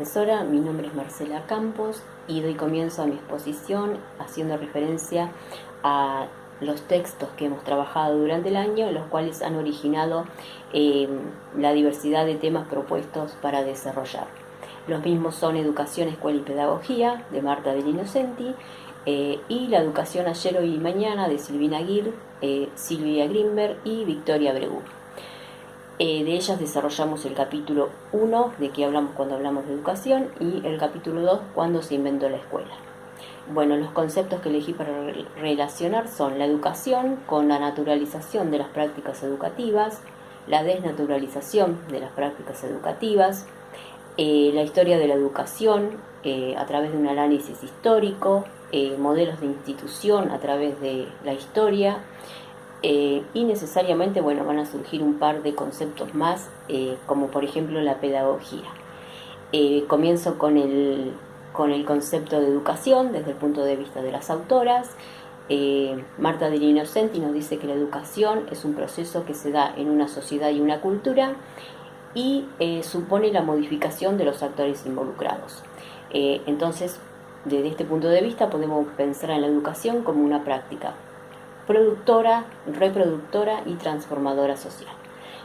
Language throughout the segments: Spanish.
profesora, mi nombre es Marcela Campos y doy comienzo a mi exposición haciendo referencia a los textos que hemos trabajado durante el año, los cuales han originado la diversidad de temas propuestos para desarrollar. Los mismos son Educación, Escuela y Pedagogía, de Marta Del Innocenti, y La Educación Ayer, Hoy y Mañana, de Silvina Aguirre, Silvia Grimberg y Victoria Bregú. De ellas desarrollamos el capítulo 1, de qué hablamos cuando hablamos de educación, y el capítulo 2, cuándo se inventó la escuela. Bueno, los conceptos que elegí para relacionar son la educación con la naturalización de las prácticas educativas, la desnaturalización de las prácticas educativas, la historia de la educación a través de un análisis histórico, modelos de institución a través de la historia, y necesariamente van a surgir un par de conceptos más, como por ejemplo la pedagogía. Comienzo con el concepto de educación desde el punto de vista de las autoras. Marta Del Innocenti nos dice que la educación es un proceso que se da en una sociedad y una cultura y supone la modificación de los actores involucrados. Entonces, desde este punto de vista podemos pensar en la educación como una práctica productora, reproductora y transformadora social.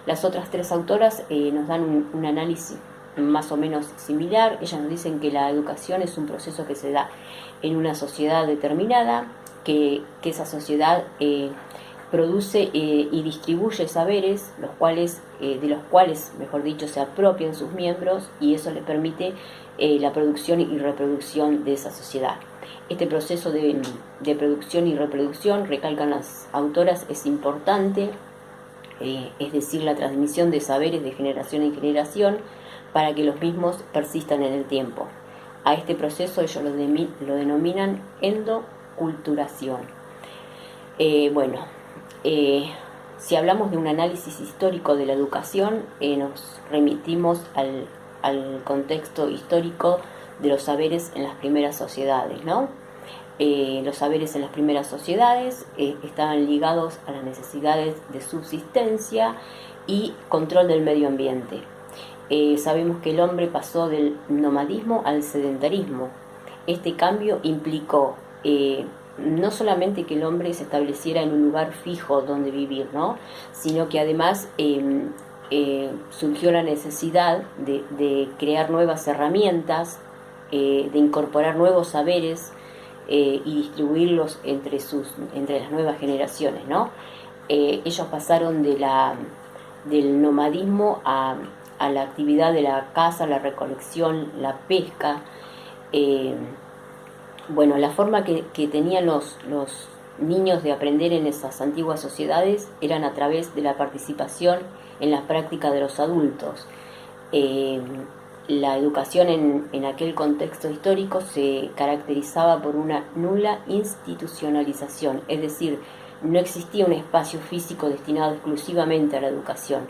Las otras tres autoras nos dan un análisis más o menos similar. Ellas nos dicen que la educación es un proceso que se da en una sociedad determinada, que esa sociedad produce y distribuye saberes, de los cuales, mejor dicho, se apropian sus miembros, y eso les permite la producción y reproducción de esa sociedad. Este proceso de producción y reproducción, recalcan las autoras, es importante, es decir, la transmisión de saberes de generación en generación para que los mismos persistan en el tiempo. A este proceso ellos lo denominan endoculturación. Si hablamos de un análisis histórico de la educación, nos remitimos al contexto histórico de los saberes en las primeras sociedades, ¿no? Los saberes en las primeras sociedades estaban ligados a las necesidades de subsistencia y control del medio ambiente. Sabemos que el hombre pasó del nomadismo al sedentarismo. Este cambio implicó no solamente que el hombre se estableciera en un lugar fijo donde vivir, ¿no?, sino que además surgió la necesidad de crear nuevas herramientas, de incorporar nuevos saberes y distribuirlos entre las nuevas generaciones, ¿no? Ellos pasaron del nomadismo a la actividad de la caza, la recolección, la pesca. La forma que tenían los niños de aprender en esas antiguas sociedades eran a través de la participación en la práctica de los adultos. La educación en aquel contexto histórico se caracterizaba por una nula institucionalización, es decir, no existía un espacio físico destinado exclusivamente a la educación,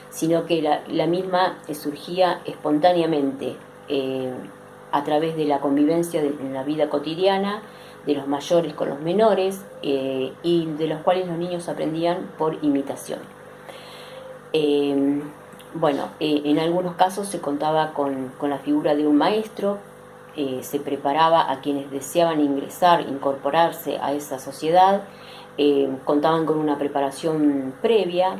sino que la misma surgía espontáneamente a través de la convivencia en la vida cotidiana, de los mayores con los menores, y de los cuales los niños aprendían por imitación. En algunos casos se contaba con la figura de un maestro, se preparaba a quienes deseaban incorporarse a esa sociedad, contaban con una preparación previa.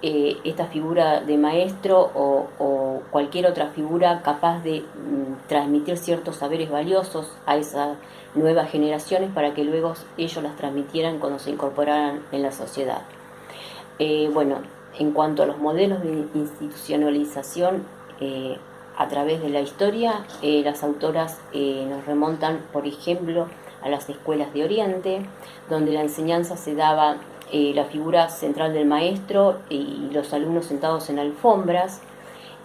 Esta figura de maestro o cualquier otra figura capaz de transmitir ciertos saberes valiosos a esas nuevas generaciones para que luego ellos las transmitieran cuando se incorporaran en la sociedad. En cuanto a los modelos de institucionalización a través de la historia, las autoras nos remontan, por ejemplo, a las escuelas de Oriente, donde la enseñanza se daba la figura central del maestro y los alumnos sentados en alfombras.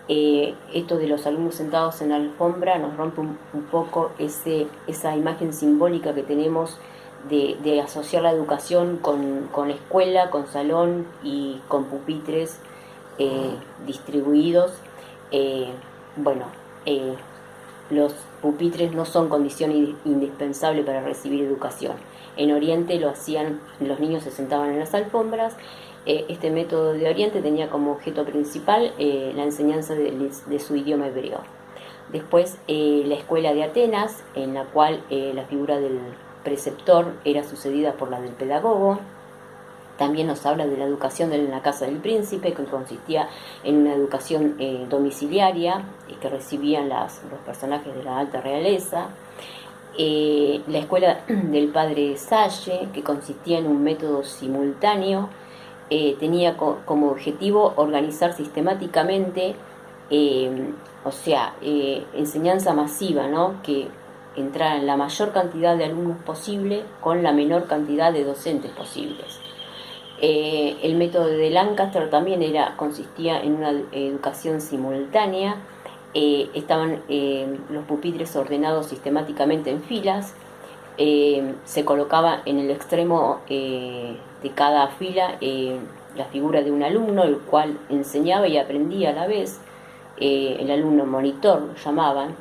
Esto de los alumnos sentados en alfombra nos rompe un poco esa imagen simbólica que tenemos de asociar la educación con escuela, con salón y con pupitres distribuidos. Los pupitres no son condición indispensable para recibir educación. En Oriente lo hacían, los niños se sentaban en las alfombras. Este método de Oriente tenía como objeto principal la enseñanza de su idioma hebreo. Después la escuela de Atenas, en la cual la figura del preceptor era sucedida por la del pedagogo. También nos habla de la educación en la casa del príncipe, que consistía en una educación domiciliaria que recibían los personajes de la alta realeza. La escuela del padre Salle, que consistía en un método simultáneo, tenía como objetivo organizar sistemáticamente, enseñanza masiva, ¿no? Que entraran la mayor cantidad de alumnos posible con la menor cantidad de docentes posibles. El método de Lancaster también consistía en una educación simultánea. Estaban los pupitres ordenados sistemáticamente en filas. Se colocaba en el extremo de cada fila la figura de un alumno, el cual enseñaba y aprendía a la vez. El alumno monitor lo llamaban.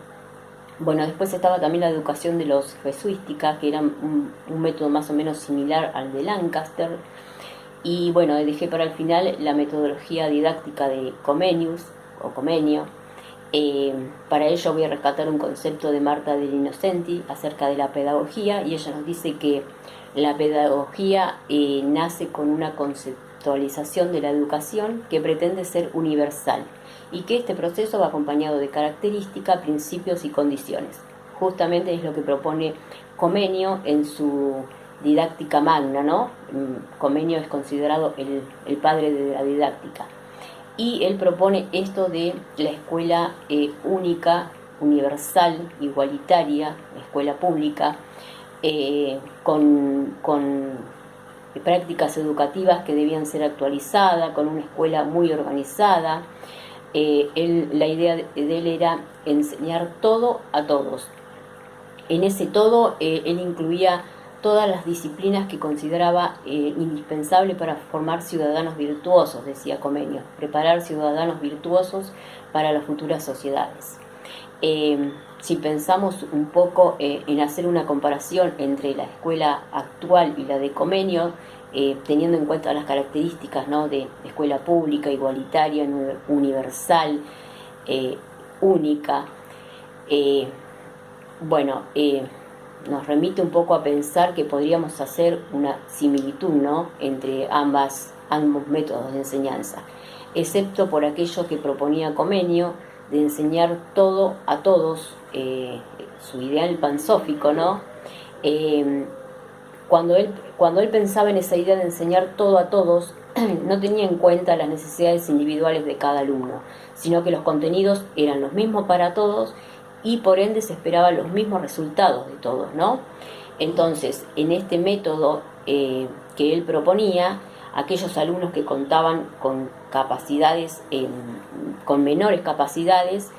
Bueno, después estaba también la educación de los jesuística, que era un método más o menos similar al de Lancaster. Y bueno, dejé para el final la metodología didáctica de Comenius o Comenio. Para ello voy a rescatar un concepto de Marta del Innocenti acerca de la pedagogía, y ella nos dice que la pedagogía nace con una conceptualización de la educación que pretende ser universal, y que este proceso va acompañado de características, principios y condiciones. Justamente es lo que propone Comenio en su didáctica magna, ¿no? Comenio es considerado el padre de la didáctica. Y él propone esto de la escuela única, universal, igualitaria, escuela pública, con prácticas educativas que debían ser actualizadas, con una escuela muy organizada. La idea de él era enseñar todo a todos. En ese todo él incluía todas las disciplinas que consideraba indispensable para formar ciudadanos virtuosos, decía Comenio, preparar ciudadanos virtuosos para las futuras sociedades. Si pensamos un poco en hacer una comparación entre la escuela actual y la de Comenio, teniendo en cuenta las características, ¿no?, de escuela pública, igualitaria, universal, única, nos remite un poco a pensar que podríamos hacer una similitud, ¿no?, entre ambos métodos de enseñanza, excepto por aquello que proponía Comenio de enseñar todo a todos, su ideal pansófico, ¿no? Cuando él pensaba en esa idea de enseñar todo a todos, no tenía en cuenta las necesidades individuales de cada alumno, sino que los contenidos eran los mismos para todos y por ende se esperaban los mismos resultados de todos, ¿no? Entonces, en este método que él proponía, aquellos alumnos que contaban con capacidades, con menores capacidades,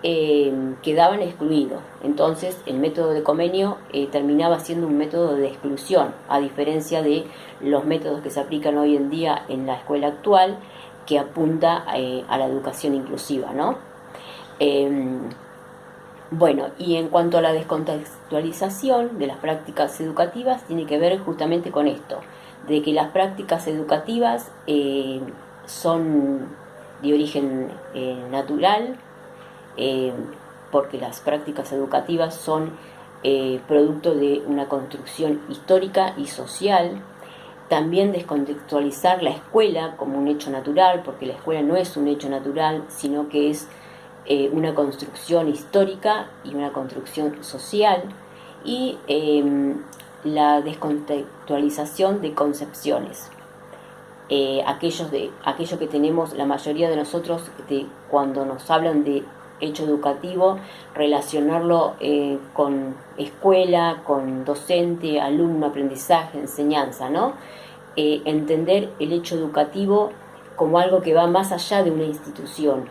quedaban excluidos. Entonces, el método de Comenio terminaba siendo un método de exclusión, a diferencia de los métodos que se aplican hoy en día en la escuela actual, que apunta a la educación inclusiva, ¿no? Y en cuanto a la descontextualización de las prácticas educativas, tiene que ver justamente con esto, de que las prácticas educativas son de origen natural, porque las prácticas educativas son producto de una construcción histórica y social. También descontextualizar la escuela como un hecho natural, porque la escuela no es un hecho natural, sino que es una construcción histórica y una construcción social. Y la descontextualización de concepciones. Aquello que tenemos la mayoría de nosotros, cuando nos hablan de hecho educativo, relacionarlo con escuela, con docente, alumno, aprendizaje, enseñanza, ¿no? Entender el hecho educativo como algo que va más allá de una institución,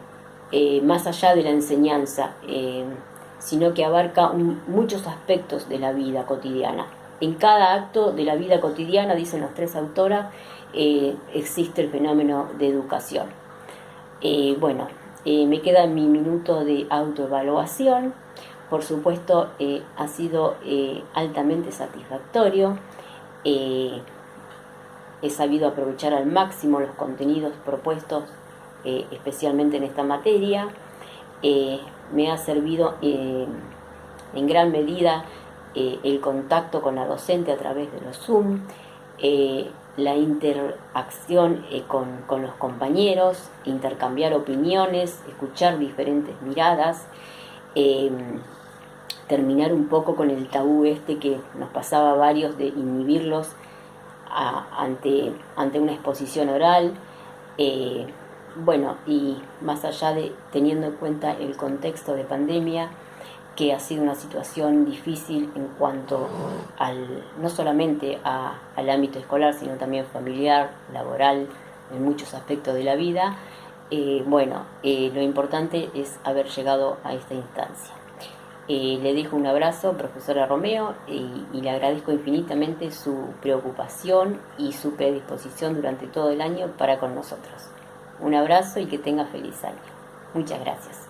más allá de la enseñanza, sino que abarca muchos aspectos de la vida cotidiana. En cada acto de la vida cotidiana, dicen las tres autoras, existe el fenómeno de educación. Me queda mi minuto de autoevaluación. Por supuesto, ha sido altamente satisfactorio. He sabido aprovechar al máximo los contenidos propuestos, especialmente en esta materia. me ha servido en gran medida el contacto con la docente a través de los Zoom, la interacción con los compañeros, intercambiar opiniones, escuchar diferentes miradas, terminar un poco con el tabú que nos pasaba a varios de inhibirlos ante una exposición oral. Bueno, y más allá de teniendo en cuenta el contexto de pandemia, que ha sido una situación difícil en cuanto no solamente al ámbito escolar, sino también familiar, laboral, en muchos aspectos de la vida, lo importante es haber llegado a esta instancia. Le dejo un abrazo, profesora Romeo, y le agradezco infinitamente su preocupación y su predisposición durante todo el año para con nosotros. Un abrazo y que tenga feliz año. Muchas gracias.